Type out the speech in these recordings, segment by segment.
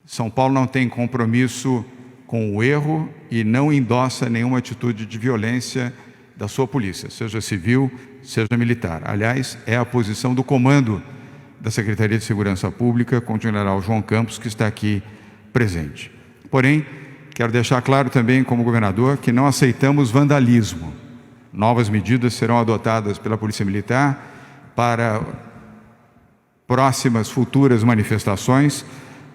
São Paulo não tem compromisso com o erro e não endossa nenhuma atitude de violência da sua polícia, seja civil, seja militar. Aliás, é a posição do comando da Secretaria de Segurança Pública, com o general João Campos, que está aqui presente. Porém, quero deixar claro também, como governador, que não aceitamos vandalismo. Novas medidas serão adotadas pela Polícia Militar para próximas futuras manifestações,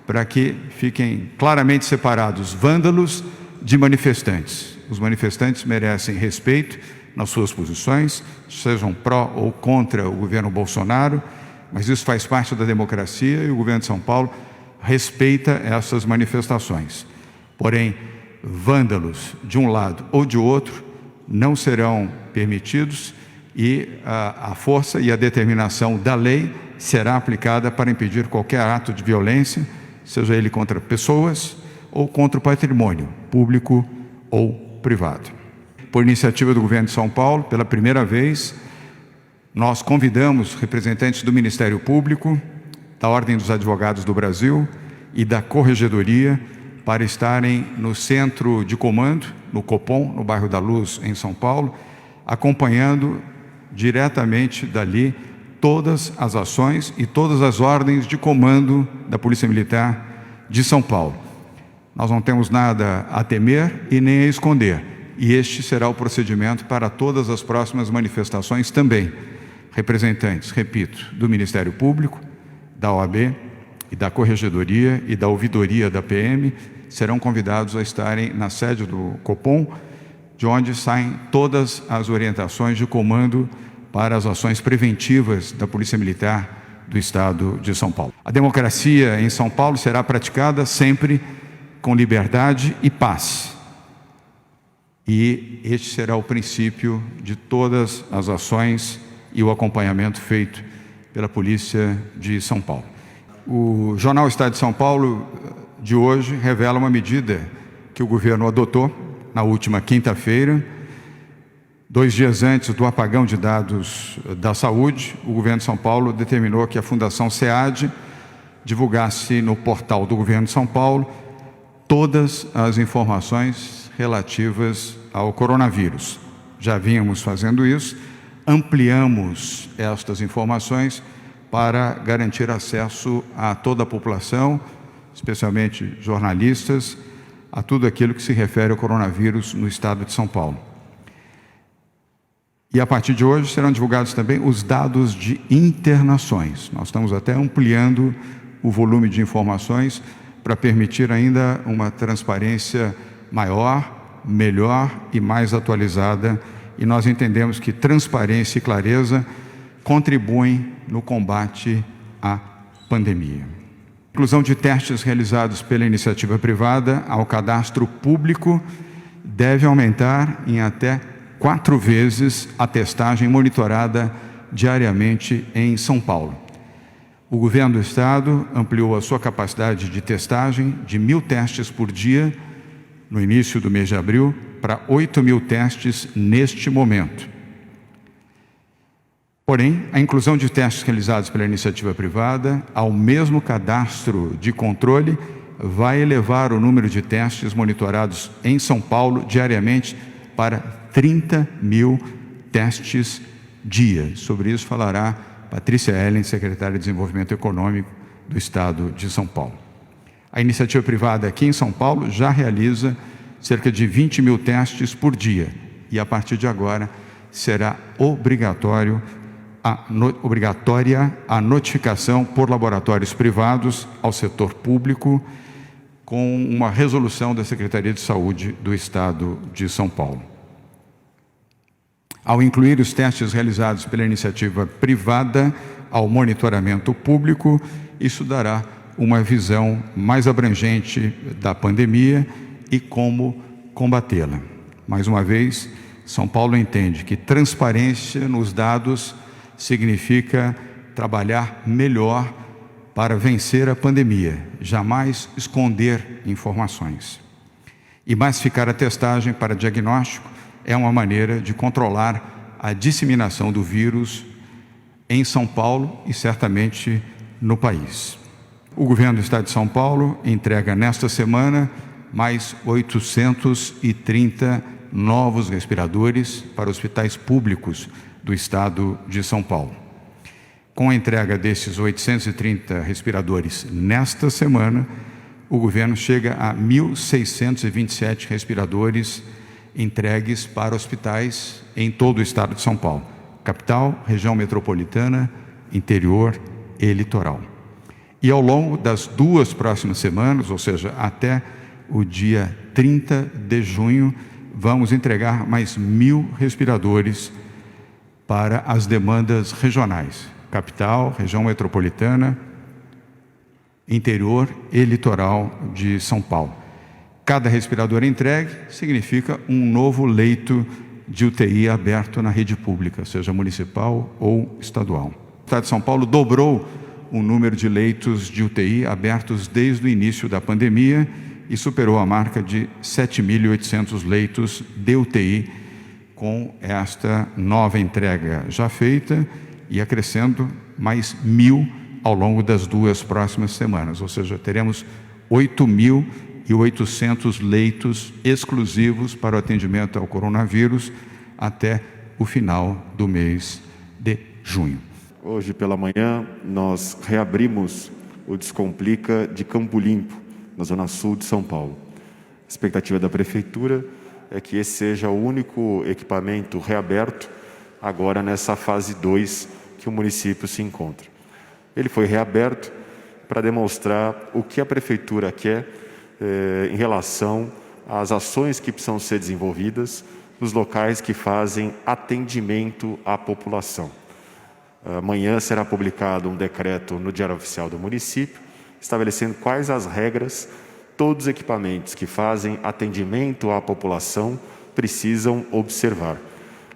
para que fiquem claramente separados vândalos de manifestantes. Os manifestantes merecem respeito nas suas posições, sejam pró ou contra o governo Bolsonaro, mas isso faz parte da democracia e o governo de São Paulo respeita essas manifestações. Porém, vândalos de um lado ou de outro não serão permitidos e a força e a determinação da lei será aplicada para impedir qualquer ato de violência, seja ele contra pessoas ou contra o patrimônio público ou privado. Por iniciativa do governo de São Paulo, pela primeira vez, nós convidamos representantes do Ministério Público, da Ordem dos Advogados do Brasil e da Corregedoria para estarem no centro de comando, no Copom, no bairro da Luz, em São Paulo, acompanhando diretamente dali todas as ações e todas as ordens de comando da Polícia Militar de São Paulo. Nós não temos nada a temer e nem a esconder, e este será o procedimento para todas as próximas manifestações também. Representantes, repito, do Ministério Público, da OAB e da Corregedoria e da Ouvidoria da PM serão convidados a estarem na sede do Copom, de onde saem todas as orientações de comando para as ações preventivas da Polícia Militar do Estado de São Paulo. A democracia em São Paulo será praticada sempre com liberdade e paz. E este será o princípio de todas as ações e o acompanhamento feito pela Polícia de São Paulo. O Jornal Estado de São Paulo de hoje revela uma medida que o governo adotou na última quinta-feira, 2 dias antes do apagão de dados da saúde. O governo de São Paulo determinou que a Fundação SEAD divulgasse no portal do governo de São Paulo todas as informações relativas ao coronavírus. Já vínhamos fazendo isso, ampliamos estas informações para garantir acesso a toda a população, especialmente jornalistas, a tudo aquilo que se refere ao coronavírus no estado de São Paulo. E a partir de hoje serão divulgados também os dados de internações. Nós estamos até ampliando o volume de informações para permitir ainda uma transparência maior, melhor e mais atualizada. E nós entendemos que transparência e clareza contribuem no combate à pandemia. A inclusão de testes realizados pela iniciativa privada ao cadastro público deve aumentar em até 4 vezes a testagem monitorada diariamente em São Paulo. O governo do estado ampliou a sua capacidade de testagem de 1.000 testes por dia no início do mês de abril para 8.000 testes neste momento. Porém, a inclusão de testes realizados pela iniciativa privada ao mesmo cadastro de controle vai elevar o número de testes monitorados em São Paulo diariamente para 30.000 testes dia. Sobre isso falará Patrícia Ellen, secretária de Desenvolvimento Econômico do Estado de São Paulo. A iniciativa privada aqui em São Paulo já realiza cerca de 20.000 testes por dia e a partir de agora será obrigatória a notificação por laboratórios privados ao setor público com uma resolução da Secretaria de Saúde do Estado de São Paulo. Ao incluir os testes realizados pela iniciativa privada ao monitoramento público, isso dará uma visão mais abrangente da pandemia e como combatê-la. Mais uma vez, São Paulo entende que transparência nos dados significa trabalhar melhor para vencer a pandemia, jamais esconder informações. E massificar a testagem para diagnóstico é uma maneira de controlar a disseminação do vírus em São Paulo e certamente no país. O governo do Estado de São Paulo entrega nesta semana mais 830 novos respiradores para hospitais públicos do Estado de São Paulo. Com a entrega desses 830 respiradores nesta semana, o governo chega a 1.627 respiradores entregues para hospitais em todo o Estado de São Paulo, capital, região metropolitana, interior e litoral. E ao longo das 2 próximas semanas, ou seja, até o dia 30 de junho, vamos entregar mais 1.000 respiradores para as demandas regionais, capital, região metropolitana, interior e litoral de São Paulo. Cada respirador entregue significa um novo leito de UTI aberto na rede pública, seja municipal ou estadual. O Estado de São Paulo dobrou o número de leitos de UTI abertos desde o início da pandemia e superou a marca de 7.800 leitos de UTI com esta nova entrega já feita e acrescendo mais 1.000 ao longo das 2 próximas semanas, ou seja, teremos 8.800 leitos exclusivos para o atendimento ao coronavírus até o final do mês de junho. Hoje pela manhã nós reabrimos o Descomplica de Campo Limpo, na zona sul de São Paulo. A expectativa da Prefeitura é que esse seja o único equipamento reaberto agora nessa fase 2 que o município se encontra. Ele foi reaberto para demonstrar o que a Prefeitura quer em relação às ações que precisam ser desenvolvidas nos locais que fazem atendimento à população. Amanhã será publicado um decreto no Diário Oficial do município, estabelecendo quais as regras todos os equipamentos que fazem atendimento à população precisam observar.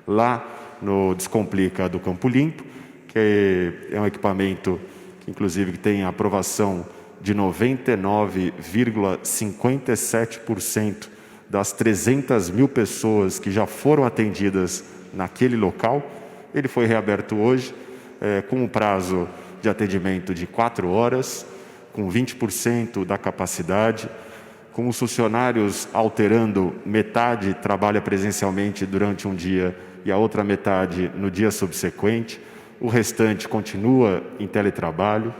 Lá no Descomplica do Campo Limpo, que é um equipamento que inclusive tem a aprovação de 99,57% das 300.000 pessoas que já foram atendidas naquele local, ele foi reaberto hoje, com um prazo de atendimento de 4 horas, com 20% da capacidade, com os funcionários alterando, metade trabalha presencialmente durante um dia e a outra metade no dia subsequente, o restante continua em teletrabalho,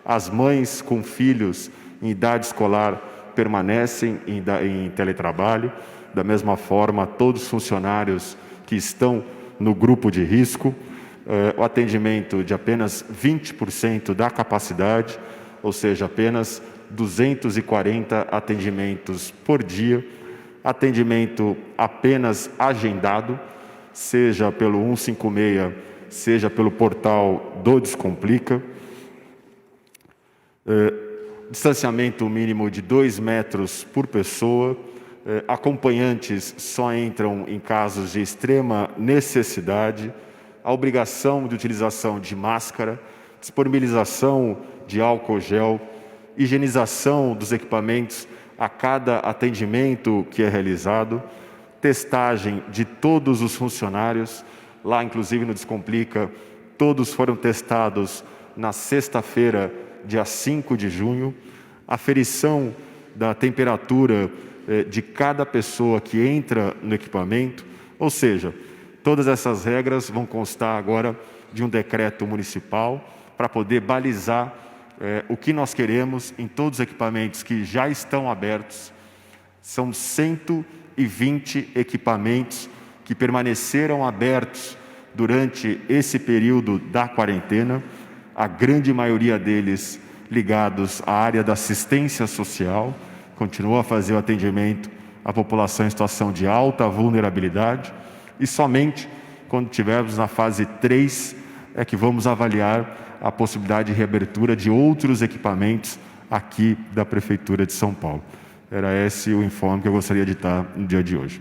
as mães com filhos em idade escolar permanecem em teletrabalho, da mesma forma todos os funcionários que estão no grupo de risco, o atendimento de apenas 20% da capacidade, ou seja, apenas 240 atendimentos por dia, atendimento apenas agendado, seja pelo 156, seja pelo portal do Descomplica, distanciamento mínimo de 2 metros por pessoa, acompanhantes só entram em casos de extrema necessidade, a obrigação de utilização de máscara, disponibilização de álcool gel, higienização dos equipamentos a cada atendimento que é realizado, testagem de todos os funcionários, lá inclusive no Descomplica, todos foram testados na sexta-feira, dia 5 de junho, aferição da temperatura de cada pessoa que entra no equipamento, ou seja, todas essas regras vão constar agora de um decreto municipal para poder balizar o que nós queremos em todos os equipamentos que já estão abertos. São 120 equipamentos que permaneceram abertos durante esse período da quarentena, a grande maioria deles ligados à área da assistência social, continua a fazer o atendimento à população em situação de alta vulnerabilidade, e somente quando estivermos na fase 3 é que vamos avaliar a possibilidade de reabertura de outros equipamentos aqui da Prefeitura de São Paulo. Era esse o informe que eu gostaria de dar no dia de hoje.